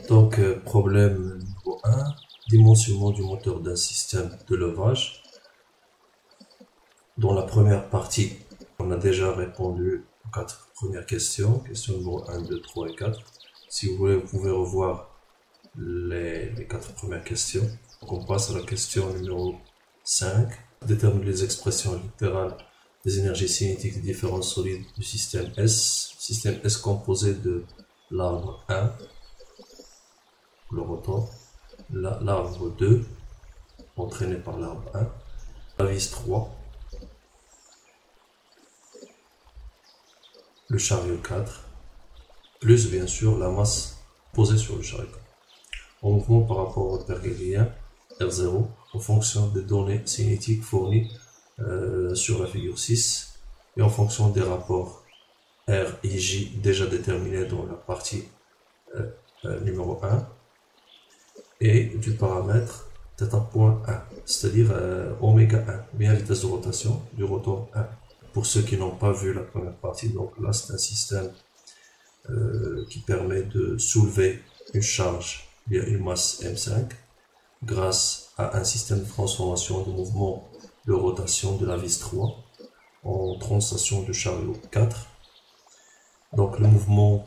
Donc, problème numéro 1, dimensionnement du moteur d'un système de levage. Dans la première partie, on a déjà répondu aux 4 premières questions. Question numéro 1, 2, 3 et 4. Si vous voulez, vous pouvez revoir les 4 premières questions. Donc, on passe à la question numéro 5. Déterminer les expressions littérales des énergies cinétiques des différents solides du système S. Système S composé de l'arbre 1, le rotor, l'arbre 2, entraîné par l'arbre 1, la vis 3, le chariot 4, plus bien sûr la masse posée sur le chariot 4. En mouvement par rapport au repère galiléen R0 en fonction des données cinétiques fournies sur la figure 6 et en fonction des rapports R et J déjà déterminés dans la partie numéro 1 et du paramètre θ.1, c'est-à-dire oméga 1, bien vitesse de rotation du rotor 1. Pour ceux qui n'ont pas vu la première partie, donc là c'est un système qui permet de soulever une charge via une masse M5 grâce à un système de transformation de mouvement de rotation de la vis 3 en translation de chariot 4. Donc le mouvement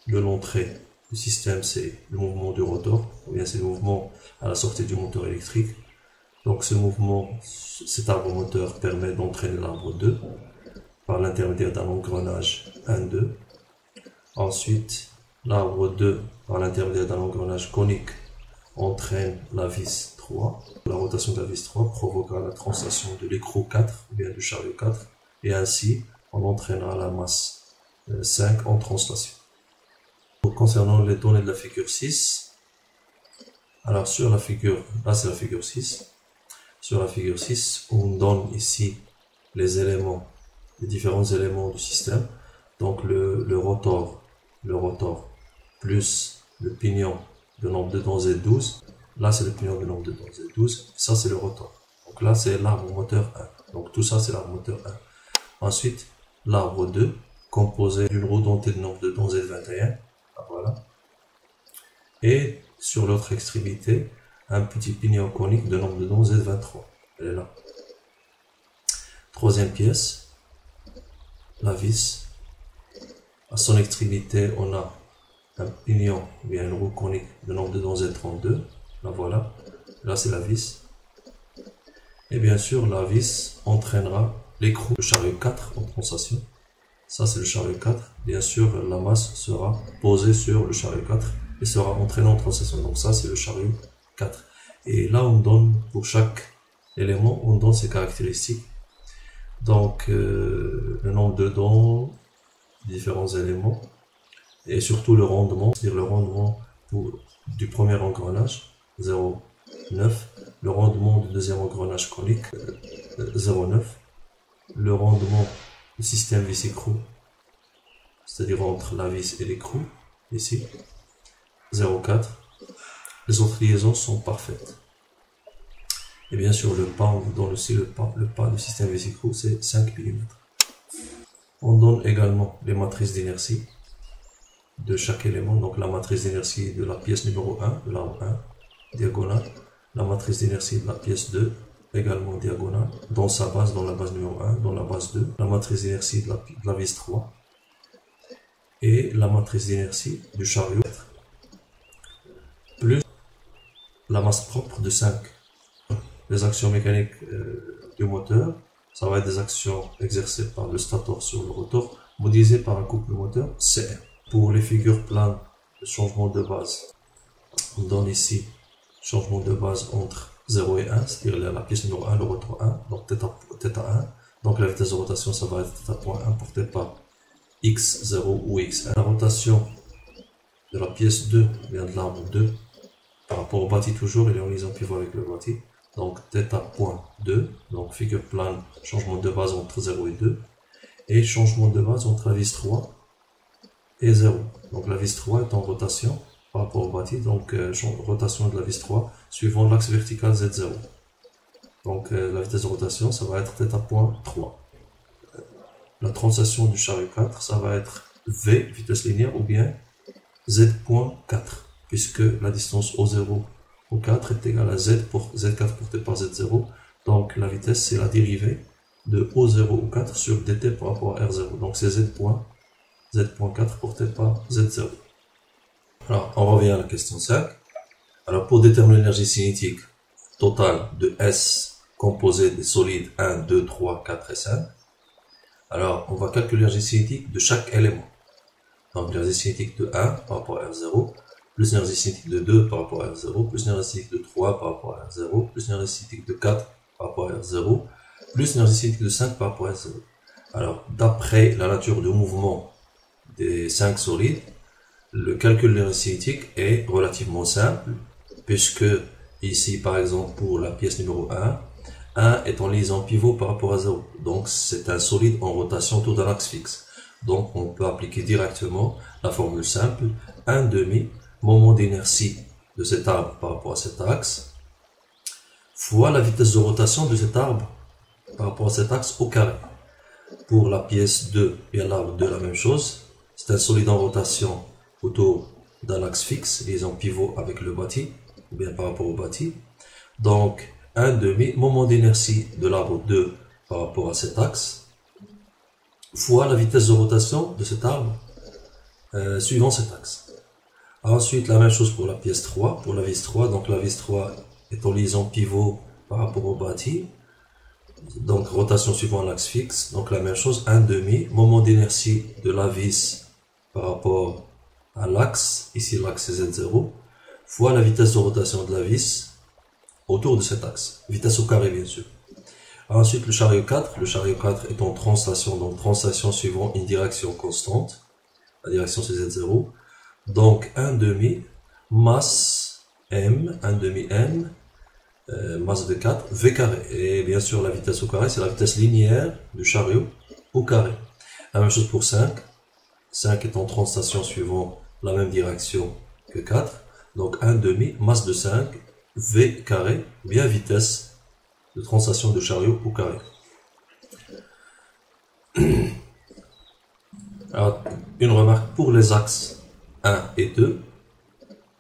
de l'entrée du système, c'est le mouvement du rotor, ou bien c'est le mouvement à la sortie du moteur électrique. Donc ce mouvement, cet arbre moteur permet d'entraîner l'arbre 2 par l'intermédiaire d'un engrenage 1-2. Ensuite, l'arbre 2 par l'intermédiaire d'un engrenage conique entraîne la vis 3. La rotation de la vis 3 provoquera la translation de l'écrou 4, ou bien du chariot 4, et ainsi on entraînera la masse 5 en translation. Donc, concernant les données de la figure 6, alors sur la figure, là c'est la figure 6, sur la figure 6, on donne ici les éléments, les différents éléments du système, donc le rotor plus le pignon de nombre de dons Z12, là c'est le pignon de nombre de dons Z12, ça c'est le rotor. Donc là c'est l'arbre moteur 1, donc tout ça c'est l'arbre moteur 1. Ensuite, l'arbre 2, composé d'une roue dentée de nombre de dons Z21, voilà. Et sur l'autre extrémité, un petit pignon conique de nombre de dons Z23, elle est là. Troisième pièce, la vis. À son extrémité, on a un pignon, bien une roue conique de nombre de dons Z32, la voilà. Là c'est la vis. Et bien sûr, la vis entraînera l'écrou, le chariot 4 en translation. Ça c'est le chariot 4. Bien sûr, la masse sera posée sur le chariot 4 et sera entraînée en translation. Donc ça c'est le chariot 4. Et là on donne, pour chaque élément, on donne ses caractéristiques. Donc le nombre de dons, différents éléments, et surtout le rendement, c'est-à-dire le rendement du premier engrenage, 0,9, le rendement du deuxième engrenage conique, 0,9, le rendement du système vis-écrou, c'est-à-dire entre la vis et l'écrou, ici, 0,4. Les autres liaisons sont parfaites. Et bien sûr, le pas, on donne aussi le pas du système vis-écrou, c'est 5 mm. On donne également les matrices d'inertie de chaque élément, donc la matrice d'inertie de la pièce numéro 1, de l'arbre 1, diagonale, la matrice d'inertie de la pièce 2, également diagonale, dans sa base, dans la base numéro 1, dans la base 2, la matrice d'inertie de la vis 3, et la matrice d'inertie du chariot 4, plus la masse propre de 5. Les actions mécaniques du moteur, ça va être des actions exercées par le stator sur le rotor, modélisées par un couple moteur CR. Pour les figures planes, le changement de base, on donne ici changement de base entre 0 et 1, c'est-à-dire la pièce numéro 1, le rotor 1, donc θ1. Donc la vitesse de rotation, ça va être θ.1 portée par x0 ou x1. La rotation de la pièce 2 vient de l'arbre 2, par rapport au bâti toujours, il est en liaison pivot avec le bâti. Donc θ.2, donc figure plane, changement de base entre 0 et 2, et changement de base entre la vis 3 et 0. Donc la vis 3 est en rotation par rapport au bâti, donc rotation de la vis 3 suivant l'axe vertical Z0. Donc la vitesse de rotation, ça va être θ.3. La translation du chariot 4, ça va être V, vitesse linéaire, ou bien Z.4. puisque la distance O0, O4 est égale à Z4 porté par Z0. Donc la vitesse, c'est la dérivée de O0, O4 sur dt par rapport à R0. Donc c'est Z.4 porté par Z0. Alors, on revient à la question 5. Alors, pour déterminer l'énergie cinétique totale de S composée des solides 1, 2, 3, 4 et 5, alors, on va calculer l'énergie cinétique de chaque élément. Donc, l'énergie cinétique de 1 par rapport à R0, plus l'énergie cinétique de 2 par rapport à R0, plus l'énergie cinétique de 3 par rapport à R0, plus l'énergie cinétique de 4 par rapport à R0, plus l'énergie cinétique de 5 par rapport à R0. Alors, d'après la nature de mouvement des 5 solides, le calcul de l'énergie cinétique est relativement simple, puisque ici, par exemple, pour la pièce numéro 1 est en liaison pivot par rapport à 0. Donc, c'est un solide en rotation autour d'un axe fixe. Donc, on peut appliquer directement la formule simple, 1/2 moment d'inertie de cet arbre par rapport à cet axe, fois la vitesse de rotation de cet arbre par rapport à cet axe au carré. Pour la pièce 2 et l'arbre 2, la même chose. C'est un solide en rotation autour d'un axe fixe, liaison pivot avec le bâti, ou bien par rapport au bâti. Donc, 1/2 moment d'inertie de l'arbre 2 par rapport à cet axe, fois la vitesse de rotation de cet arbre suivant cet axe. Ensuite, la même chose pour la pièce 3, pour la vis 3. Donc, la vis 3 est en liaison pivot par rapport au bâti. Donc, rotation suivant l'axe fixe. Donc, la même chose, 1/2 moment d'inertie de la vis par rapport à l'axe. Ici, l'axe c'est Z0. Fois la vitesse de rotation de la vis autour de cet axe. Vitesse au carré, bien sûr. Ensuite, le chariot 4. Le chariot 4 est en translation. Donc, translation suivant une direction constante. La direction c'est Z0. Donc, 1/2 masse M, 1/2 M, masse de 4, V carré. Et bien sûr, la vitesse au carré, c'est la vitesse linéaire du chariot au carré. La même chose pour 5. 5 est en translation suivant la même direction que 4. Donc, 1/2 masse de 5, V carré, bien vitesse de translation de chariot au carré. Alors, une remarque pour les axes 1 et 2,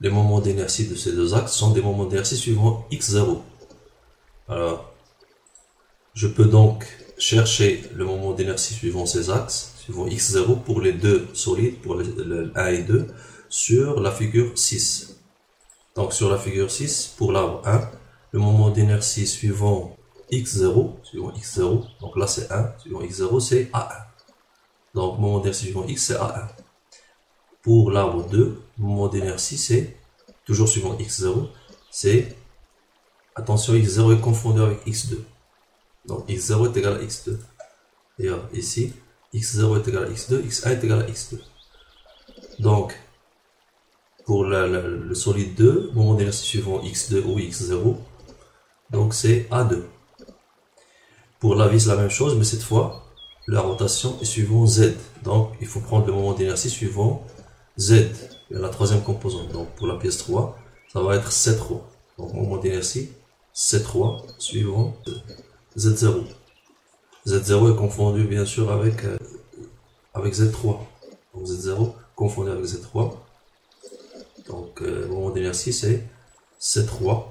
les moments d'inertie de ces deux axes sont des moments d'inertie suivant x0. Alors, je peux donc chercher le moment d'inertie suivant ces axes, suivant x0 pour les deux solides, pour le 1 et 2, sur la figure 6. Donc, sur la figure 6, pour l'arbre 1, le moment d'inertie suivant x0, donc là c'est 1, suivant x0 c'est A1. Donc, moment d'inertie suivant x c'est A1. Pour l'arbre 2, le moment d'inertie, c'est, toujours suivant x0, c'est, attention, x0 est confondu avec x2. Donc, x0 est égal à x2. Et ici, x0 est égal à x2, x1 est égal à x2. Donc, pour le solide 2, moment d'inertie suivant x2 ou x0, donc c'est A2. Pour la vis, la même chose, mais cette fois, la rotation est suivant z. Donc, il faut prendre le moment d'inertie suivant Z, la troisième composante. Donc pour la pièce 3, ça va être C3. Donc moment d'inertie, C3 suivant Z0. Z0 est confondu bien sûr avec Z3. Donc Z0 confondu avec Z3. Donc moment d'inertie c'est C3.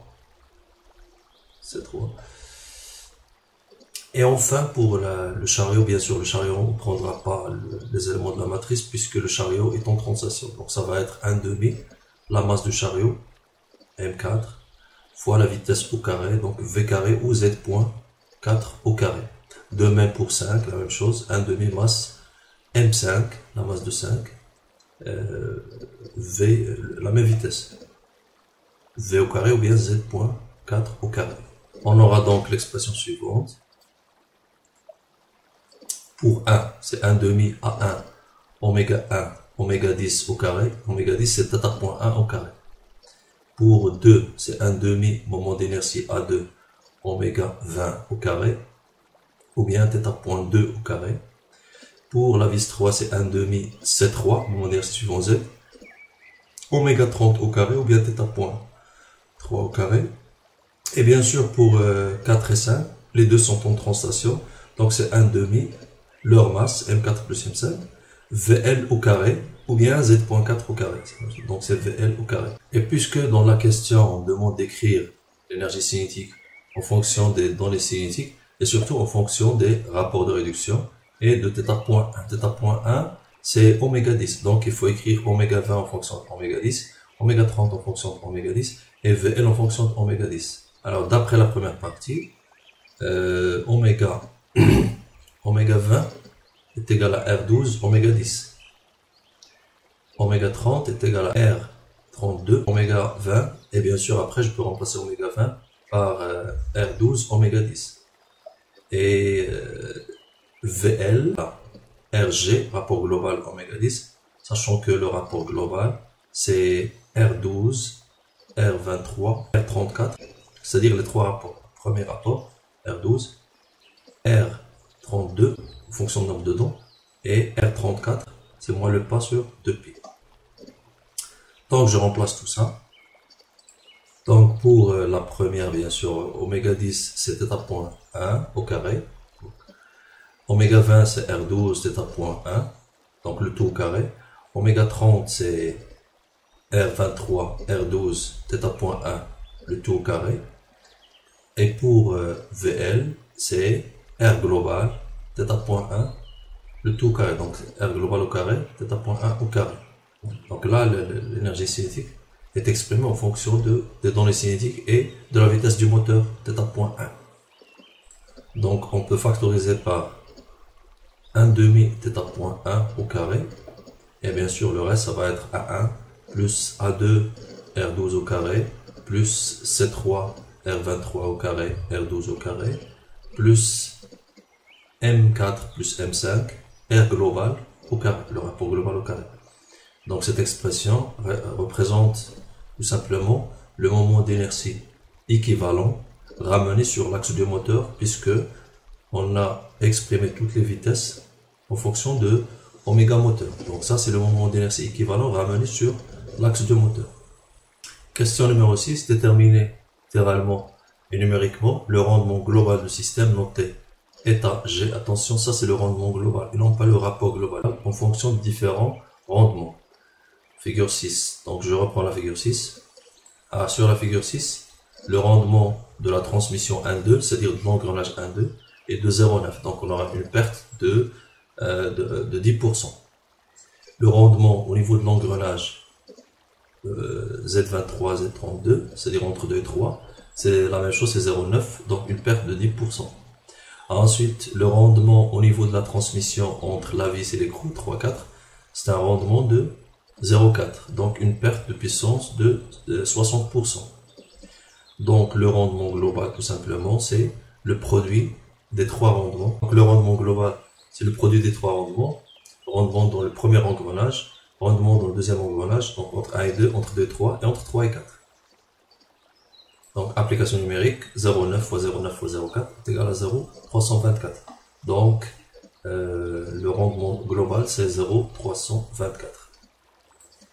Et enfin, pour le chariot, bien sûr, le chariot, on ne prendra pas les éléments de la matrice puisque le chariot est en translation. Donc, ça va être 1/2 la masse du chariot, M4, fois la vitesse au carré, donc V carré ou Z.4 au carré. De même pour 5, la même chose, 1/2 masse M5, la masse de 5, V, la même vitesse. V au carré ou bien Z.4 au carré. On aura donc l'expression suivante. Pour 1, c'est 1/2 A1, oméga 1, oméga 10 au carré. Oméga 10, c'est θ.1 au carré. Pour 2, c'est 1/2 moment d'inertie A2, oméga 20 au carré. Ou bien θ.2 au carré. Pour la vis 3, c'est 1/2 C3, moment d'inertie suivant Z. Oméga 30 au carré ou bien θ.3 au carré. Et bien sûr, pour 4 et 5, les deux sont en translation. Donc c'est 1/2 leur masse, M4 plus M5, VL au carré, ou bien Z.4 au carré. Donc c'est VL au carré. Et puisque dans la question, on demande d'écrire l'énergie cinétique en fonction des données cinétiques et surtout en fonction des rapports de réduction et de θ.1. θ.1, c'est oméga 10. Donc il faut écrire oméga 20 en fonction d'oméga 10, oméga 30 en fonction d'oméga 10 et VL en fonction d'oméga 10. Alors d'après la première partie, oméga, oméga 20 est égal à R12 oméga 10. Oméga 30 est égal à R32 oméga 20. Et bien sûr, après, je peux remplacer oméga 20 par R12 oméga 10. Et VL, RG, rapport global oméga 10, sachant que le rapport global, c'est R12, R23, R34, c'est-à-dire les trois rapports. Premier rapport, R12, R32, en fonction du nombre de dons, et R34, c'est moins le pas sur 2π. Donc je remplace tout ça. Donc pour la première, bien sûr, oméga 10 c'est θ.1 au carré. Oméga 20 c'est R12 θ.1, donc le tout au carré. Oméga 30 c'est R23 R12 θ.1, le tout au carré. Et pour VL c'est R global θ.1, le tout au carré. Donc R global au carré, θ.1 au carré. Donc là, l'énergie cinétique est exprimée en fonction des données cinétiques et de la vitesse du moteur, θ.1. Donc on peut factoriser par 1 demi θ.1 au carré. Et bien sûr, le reste, ça va être A1 plus A2 R12 au carré, plus C3 R23 au carré, R12 au carré, plus M4 plus M5, R global au carré, le rapport global au carré. Donc cette expression représente tout simplement le moment d'inertie équivalent ramené sur l'axe du moteur, puisque on a exprimé toutes les vitesses en fonction de oméga moteur. Donc ça c'est le moment d'inertie équivalent ramené sur l'axe du moteur. Question numéro 6, déterminer littéralement et numériquement le rendement global du système noté état G. Attention, ça c'est le rendement global et non pas le rapport global en fonction de différents rendements. Figure 6. Donc je reprends la figure 6. Sur la figure 6, le rendement de la transmission 1,2, c'est-à-dire de l'engrenage 1,2, est de 0,9. Donc on aura une perte de 10%. Le rendement au niveau de l'engrenage Z23, Z32, c'est-à-dire entre 2 et 3, c'est la même chose, c'est 0,9, donc une perte de 10%. Ensuite, le rendement au niveau de la transmission entre la vis et l'écrou, 3,4, c'est un rendement de 0,4, donc une perte de puissance de 60%. Donc le rendement global, tout simplement, c'est le produit des trois rendements. Donc le rendement global, c'est le produit des trois rendements. Rendement dans le premier engrenage, rendement dans le deuxième engrenage, donc entre 1 et 2, entre 2 et 3, et entre 3 et 4. Donc application numérique, 0,9 fois 0,9 fois 0,4 est égal à 0,324. Donc le rendement global, c'est 0,324.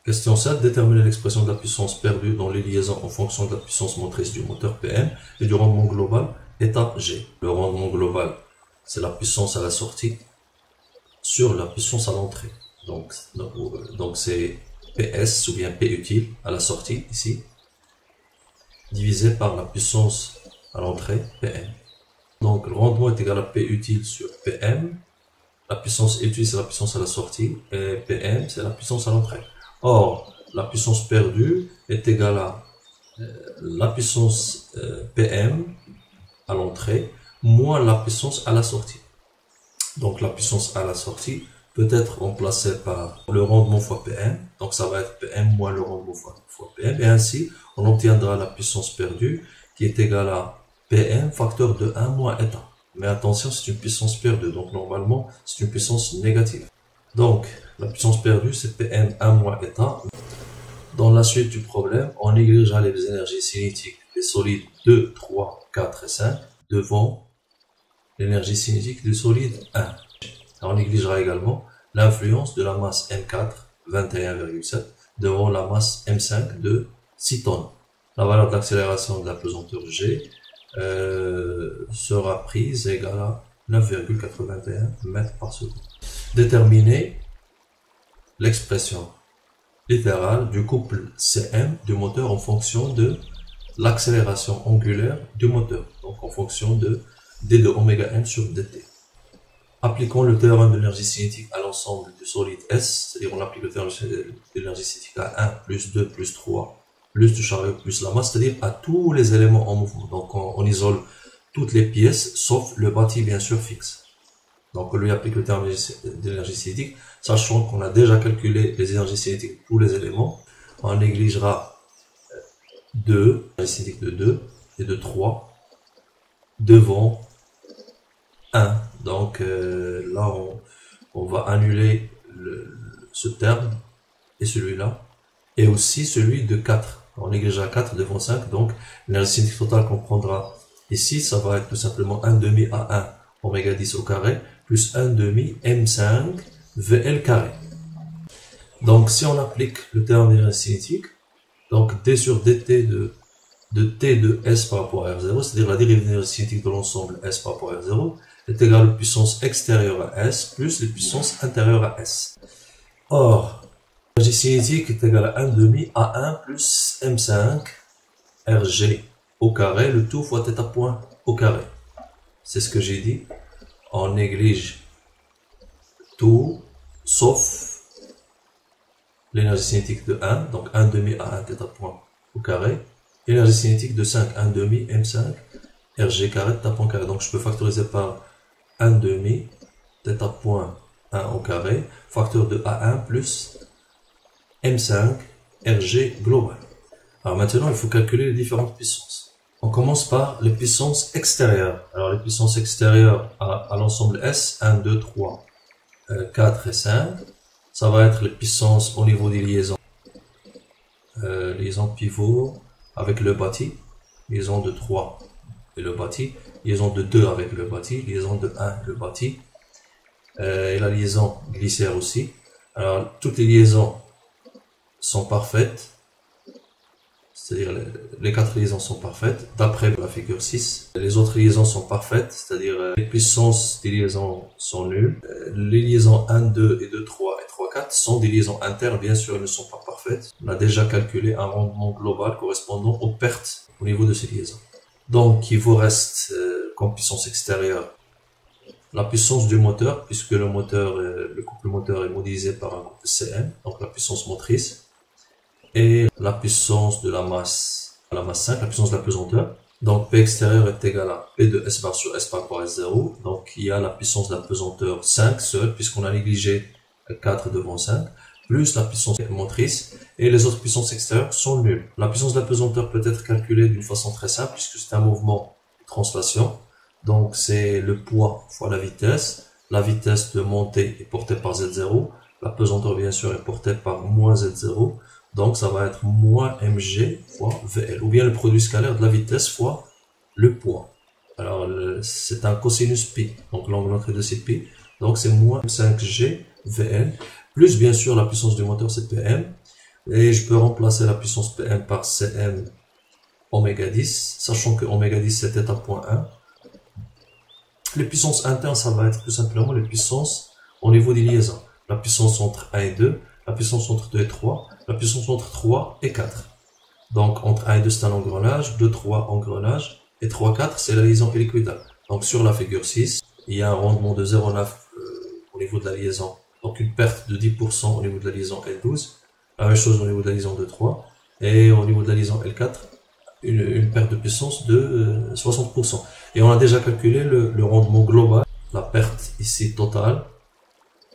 Question 7. Déterminer l'expression de la puissance perdue dans les liaisons en fonction de la puissance motrice du moteur PM et du rendement global état G. Le rendement global, c'est la puissance à la sortie sur la puissance à l'entrée. Donc c'est PS ou bien P utile à la sortie ici, divisé par la puissance à l'entrée PM. Donc le rendement est égal à P utile sur PM. La puissance utile, c'est la puissance à la sortie, et PM, c'est la puissance à l'entrée. Or, la puissance perdue est égale à la puissance PM à l'entrée moins la puissance à la sortie. Donc la puissance à la sortie peut être remplacée par le rendement fois PM. Donc ça va être PM moins le rendement fois PM. Et ainsi, on obtiendra la puissance perdue qui est égale à PM facteur de 1 moins état. Mais attention, c'est une puissance perdue. Donc normalement, c'est une puissance négative. Donc, la puissance perdue, c'est PM 1 moins état. Dans la suite du problème, on négligera les énergies cinétiques des solides 2, 3, 4 et 5 devant l'énergie cinétique du solide 1. On négligera également l'influence de la masse M4, 21,7, devant la masse M5 de 6 tonnes. La valeur de l'accélération de la pesanteur G sera prise égale à 9,81 mètres par seconde. Déterminer l'expression littérale du couple Cm du moteur en fonction de l'accélération angulaire du moteur, donc en fonction de d de oméga n sur dt. Appliquons le théorème de l'énergie cinétique à l'ensemble du solide S, c'est-à-dire on applique le théorème de l'énergie cinétique à 1, plus 2, plus 3, plus du chariot, plus la masse, c'est-à-dire à tous les éléments en mouvement. Donc on isole toutes les pièces, sauf le bâti bien sûr fixe. Donc on lui applique le théorème de l'énergie cinétique, sachant qu'on a déjà calculé les énergies cinétiques de tous les éléments. On négligera 2, l'énergie cinétique de 2 et de 3, devant 1. Donc là, on va annuler ce terme et celui-là, et aussi celui de 4. On négligera 4 devant 5, donc l'énergie cinétique totale qu'on prendra ici, ça va être tout simplement 1 demi à 1 oméga 10 au carré, plus 1 demi m5 VL carré. Donc si on applique le théorème de l'énergie cinétique, donc d sur dt de t de s par rapport à R0, c'est-à-dire la dérivée de l'énergie cinétique de l'ensemble s par rapport à R0, est égale aux puissances extérieures à S plus les puissances intérieures à S. Or, l'énergie cinétique est égale à 1 demi à 1 plus M5 RG au carré, le tout fois θ point au carré. C'est ce que j'ai dit. On néglige tout sauf l'énergie cinétique de 1, donc 1 demi à 1 θ point au carré, et l'énergie cinétique de 5, 1 demi M5 RG carré θ point carré. Donc je peux factoriser par 1 demi θ point 1 au carré, facteur de A1 plus M5 RG global. Alors maintenant, il faut calculer les différentes puissances. On commence par les puissances extérieures. Alors les puissances extérieures à l'ensemble S, 1, 2, 3, 4 et 5, ça va être les puissances au niveau des liaisons. Liaison pivot avec le bâti, liaison de 3 et le bâti, liaison de 2 avec le bâti, liaison de 1 le bâti, et la liaison glissière aussi. Alors toutes les liaisons sont parfaites, c'est-à-dire les 4 liaisons sont parfaites d'après la figure 6. Les autres liaisons sont parfaites, c'est-à-dire les puissances des liaisons sont nulles. Les liaisons 1, 2 et 2, 3 et 3, 4 sont des liaisons internes, bien sûr elles ne sont pas parfaites. On a déjà calculé un rendement global correspondant aux pertes au niveau de ces liaisons. Donc il vous reste comme puissance extérieure la puissance du moteur, puisque le moteur, le couple moteur est modélisé par un couple Cm, donc la puissance motrice, et la puissance de la masse 5, la puissance de la pesanteur. Donc P extérieur est égal à P de S bar sur S par rapport à S0. Donc il y a la puissance de la pesanteur 5 seule, puisqu'on a négligé 4 devant 5, plus la puissance motrice, et les autres puissances extérieures sont nulles. La puissance de la pesanteur peut être calculée d'une façon très simple, puisque c'est un mouvement de translation. Donc c'est le poids fois la vitesse. La vitesse de montée est portée par Z0. La pesanteur bien sûr est portée par moins Z0. Donc ça va être moins mg fois VL, ou bien le produit scalaire de la vitesse fois le poids. Alors c'est un cosinus pi, donc l'angle d'entrée de c'est pi, donc c'est moins 5g VL, plus bien sûr la puissance du moteur c'est Pm, et je peux remplacer la puissance Pm par Cm oméga 10, sachant que oméga 10 c'est θ point 1. Les puissances internes, ça va être tout simplement les puissances au niveau des liaisons. La puissance entre 1 et 2, la puissance entre 2 et 3, la puissance entre 3 et 4. Donc entre 1 et 2 c'est un engrenage, 2, 3 engrenage, et 3, 4 c'est la liaison hélicoïdale. Donc sur la figure 6, il y a un rendement de 0,9 au niveau de la liaison, donc une perte de 10% au niveau de la liaison L12, la même chose au niveau de la liaison 2,3, et au niveau de la liaison L4, une perte de puissance de 60%. Et on a déjà calculé le rendement global, la perte ici totale,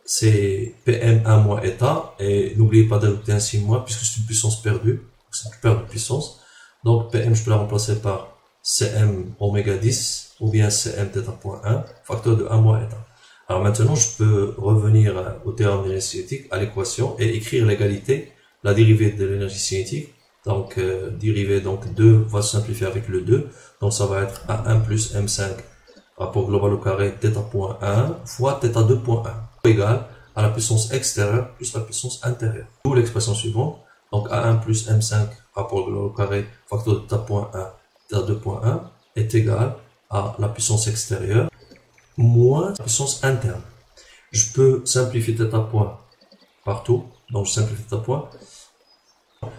c'est PM1 moins eta, et n'oubliez pas d'ajouter un signe moins, puisque c'est une puissance perdue, c'est une perte de puissance. Donc PM, je peux la remplacer par Cm oméga 10, ou bien Cm θ.1, facteur de 1 moins eta. Alors maintenant, je peux revenir au théorème de l'énergie cinétique, à l'équation, et écrire l'égalité, la dérivée de l'énergie cinétique. Donc, dérivée, donc 2 va se simplifier avec le 2, donc ça va être A1 plus M5, rapport global au carré, θ.1 fois θ2.1, égale à la puissance extérieure plus la puissance intérieure. D'où l'expression suivante, donc A1 plus M5, rapport global au carré, facteur de θ.1, θ2.1, est égal à la puissance extérieure moins la puissance interne. Je peux simplifier θ point partout. Donc je simplifie l'état point.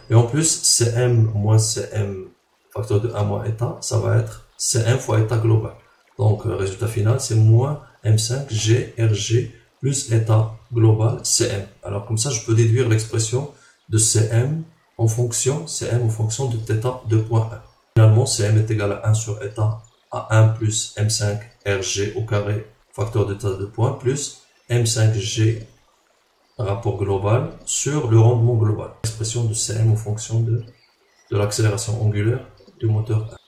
Et en plus, Cm moins Cm facteur de 1 moins état, ça va être Cm fois état global. Donc le résultat final, c'est moins M5 GRG plus état global Cm. Alors comme ça, je peux déduire l'expression de Cm en fonction de θ 2.1. Finalement, Cm est égal à 1 sur état à 1 plus M5 RG au carré facteur de θ 2 points plus M5G rapport global sur le rendement global. Expression de Cm en fonction de l'accélération angulaire du moteur 1.